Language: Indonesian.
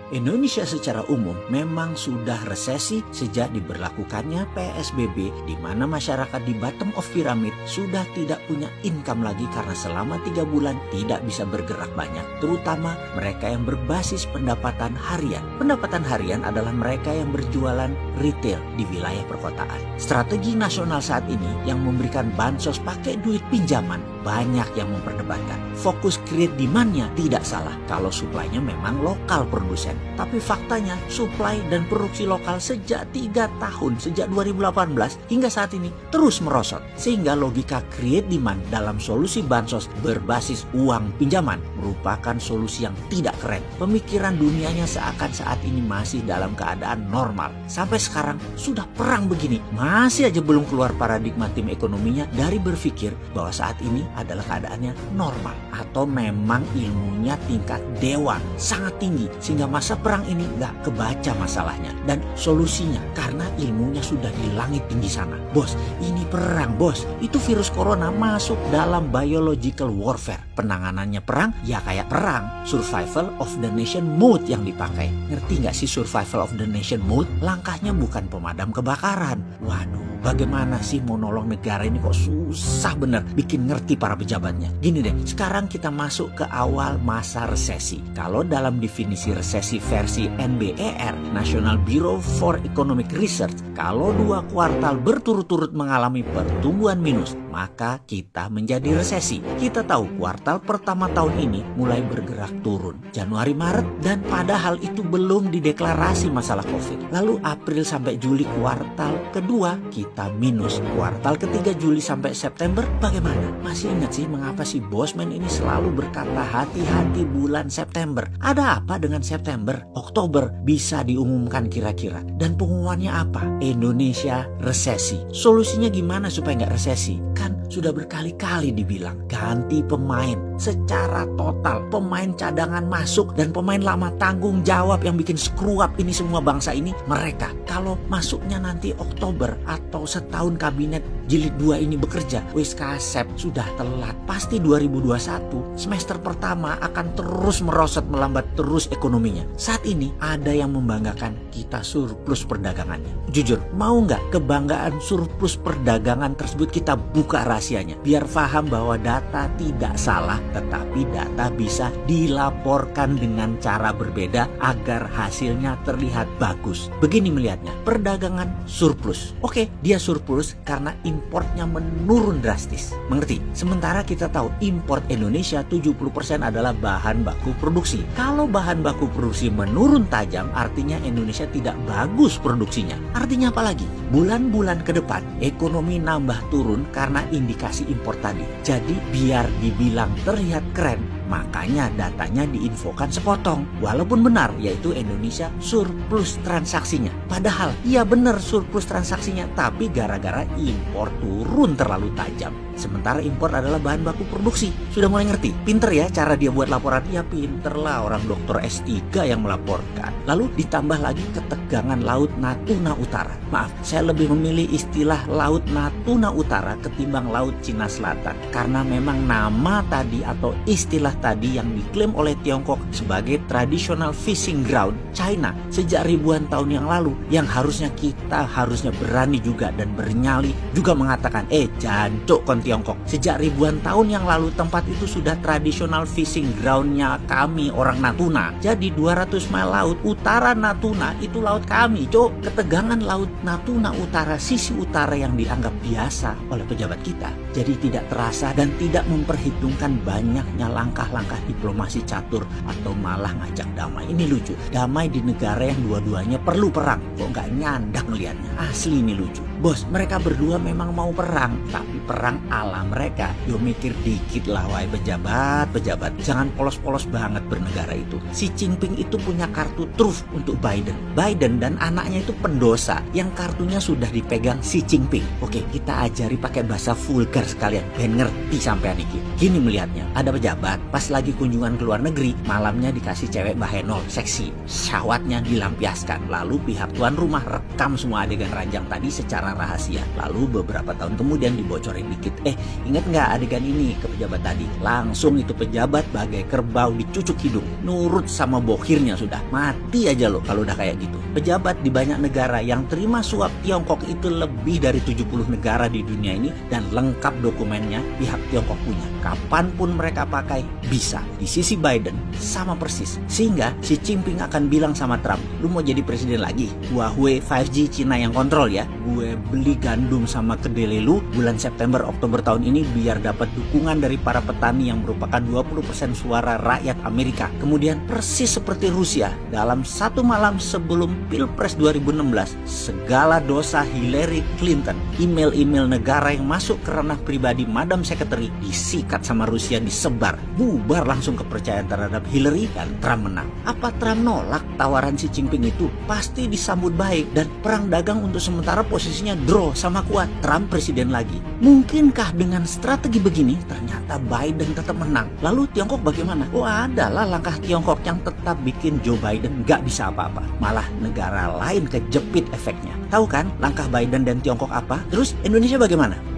Indonesia secara umum memang sudah resesi sejak diberlakukannya PSBB, di mana masyarakat di bottom of pyramid sudah tidak punya income lagi karena selama 3 bulan tidak bisa bergerak banyak, terutama mereka yang berbasis pendapatan harian. Pendapatan harian adalah mereka yang berjualan retail di wilayah perkotaan. Strategi nasional saat ini yang memberikan bansos pakai duit pinjaman, banyak yang memperdebatkan. Fokus create demand-nya tidak salah kalau supply-nya memang lokal produsen. Tapi faktanya supply dan produksi lokal sejak 3 tahun, sejak 2018 hingga saat ini terus merosot. Sehingga logika create demand dalam solusi bansos berbasis uang pinjaman merupakan solusi yang tidak keren. Pemikiran dunianya seakan saat ini masih dalam keadaan normal. Sampai sekarang sudah perang begini, masih aja belum keluar paradigma tim ekonominya dari berpikir bahwa saat ini adalah keadaannya normal. Atau memang ilmunya tingkat dewa, sangat tinggi, sehingga masa perang ini nggak kebaca masalahnya dan solusinya karena ilmunya sudah di langit tinggi sana. Bos, ini perang bos, itu virus corona masuk dalam biological warfare. Penanganannya perang ya kayak perang, survival of the nation mode yang dipakai. Ngerti nggak sih survival of the nation mode? Langkahnya bukan pemadam kebakaran. Waduh, bagaimana sih mau nolong negara ini kok susah bener bikin ngerti para pejabatnya. Gini deh, sekarang kita masuk ke awal masa resesi. Kalau dalam definisi resesi versi NBER, National Bureau for Economic Research, kalau 2 kuartal berturut-turut mengalami pertumbuhan minus, maka kita menjadi resesi. Kita tahu kuartal pertama tahun ini mulai bergerak turun, Januari Maret, dan padahal itu belum dideklarasi masalah COVID. Lalu April sampai Juli kuartal kedua kita minus, kuartal ketiga Juli sampai September bagaimana? Masih ingat sih mengapa si Bosman ini selalu berkata hati-hati bulan September? Ada apa dengan September? Oktober bisa diumumkan kira-kira. Dan pengumumannya apa? Indonesia resesi. Solusinya gimana supaya nggak resesi? Kan sudah berkali-kali dibilang ganti pemain secara total. Pemain cadangan masuk dan pemain lama tanggung jawab yang bikin screw up ini semua bangsa ini mereka. Kalau masuknya nanti Oktober atau setahun kabinet jilid 2 ini bekerja, wis kasep sudah telat. Pasti 2021 semester pertama akan terus merosot, melambat terus ekonominya. Saat ini ada yang membanggakan kita surplus perdagangannya. Jujur, mau nggak kebanggaan surplus perdagangan tersebut kita buka rahasianya? Biar paham bahwa data tidak salah, tetapi data bisa dilaporkan dengan cara berbeda agar hasilnya terlihat bagus. Begini melihatnya, perdagangan surplus. Oke, dia surplus karena importnya menurun drastis. Mengerti? Sementara kita tahu import Indonesia 70% adalah bahan baku produksi. Kalau bahan baku produksi menurun tajam, artinya Indonesia tidak bagus produksinya. Artinya apa lagi? Bulan-bulan ke depan ekonomi nambah turun karena indikasi import tadi. Jadi biar dibilang terlihat keren, makanya datanya diinfokan sepotong. Walaupun benar, yaitu Indonesia surplus transaksinya. Padahal iya benar surplus transaksinya, tapi gara-gara impor turun terlalu tajam. Sementara impor adalah bahan baku produksi. Sudah mulai ngerti? Pinter ya cara dia buat laporan? Ya pinter lah, orang dokter S3 yang melaporkan. Lalu ditambah lagi ketegangan Laut Natuna Utara. Maaf, saya lebih memilih istilah Laut Natuna Utara ketimbang Laut Cina Selatan. Karena memang nama tadi atau istilah tadi yang diklaim oleh Tiongkok sebagai traditional fishing ground China sejak ribuan tahun yang lalu, yang harusnya kita berani juga dan bernyali juga mengatakan jancuk kon Tiongkok. Sejak ribuan tahun yang lalu tempat itu sudah traditional fishing groundnya kami orang Natuna. Jadi 200 mil laut utara Natuna itu laut kami, cok. Ketegangan Laut Natuna Utara sisi utara yang dianggap biasa oleh pejabat kita, jadi tidak terasa dan tidak memperhitungkan banyaknya langkah-langkah diplomasi catur atau malah ngajak damai. Ini lucu, damai di negara yang dua-duanya perlu perang, kok nggak nyandak melihatnya. Asli ini lucu. Bos, mereka berdua memang mau perang, tapi perang ala mereka. Yo mikir dikit lah wahai pejabat. Jangan polos-polos banget bernegara itu. Si Jinping itu punya kartu truf untuk Biden. Biden dan anaknya itu pendosa yang kartunya sudah dipegang si Jinping. Oke, kita ajari pakai bahasa vulgar sekalian, ben ngerti sampean iki. Gini melihatnya, ada pejabat pas lagi kunjungan ke luar negeri, malamnya dikasih cewek bahenol, seksi, syahwatnya dilampiaskan. Lalu pihak tuan rumah rekam semua adegan ranjang tadi secara rahasia. Lalu beberapa tahun kemudian dibocorin dikit, ingat nggak adegan ini ke pejabat tadi? Langsung itu pejabat bagai kerbau dicucuk hidung, nurut sama bokhirnya sudah. Mati aja lo kalau udah kayak gitu. Pejabat di banyak negara yang terima suap Tiongkok itu lebih dari 70 negara di dunia ini, dan lengkap dokumennya pihak Tiongkok punya. Kapanpun mereka pakai bisa. Di sisi Biden sama persis. Sehingga Xi Jinping akan bilang sama Trump, lu mau jadi presiden lagi? Huawei 5G Cina yang kontrol ya. Gue beli gandum sama kedelai lu bulan September Oktober tahun ini biar dapat dukungan dari para petani yang merupakan 20% suara rakyat Amerika. Kemudian persis seperti Rusia, dalam satu malam sebelum Pilpres 2016, segala dosa Hillary Clinton, email-email negara yang masuk ke ranah pribadi Madam Secretary disikat sama Rusia, disebar, bubar langsung kepercayaan terhadap Hillary, dan Trump menang. Apa Trump nolak tawaran Xi Jinping itu? Pasti disambut baik, dan perang dagang untuk sementara posisinya draw sama kuat. Trump presiden lagi. Mungkinkah dengan strategi begini ternyata Biden tetap menang? Lalu Tiongkok bagaimana? Adalah langkah Tiongkok yang tetap bikin Joe Biden nggak bisa apa-apa. Malah negara lain kejepit efeknya. Tahu kan langkah Biden dan Tiongkok apa? Terus Indonesia bagaimana?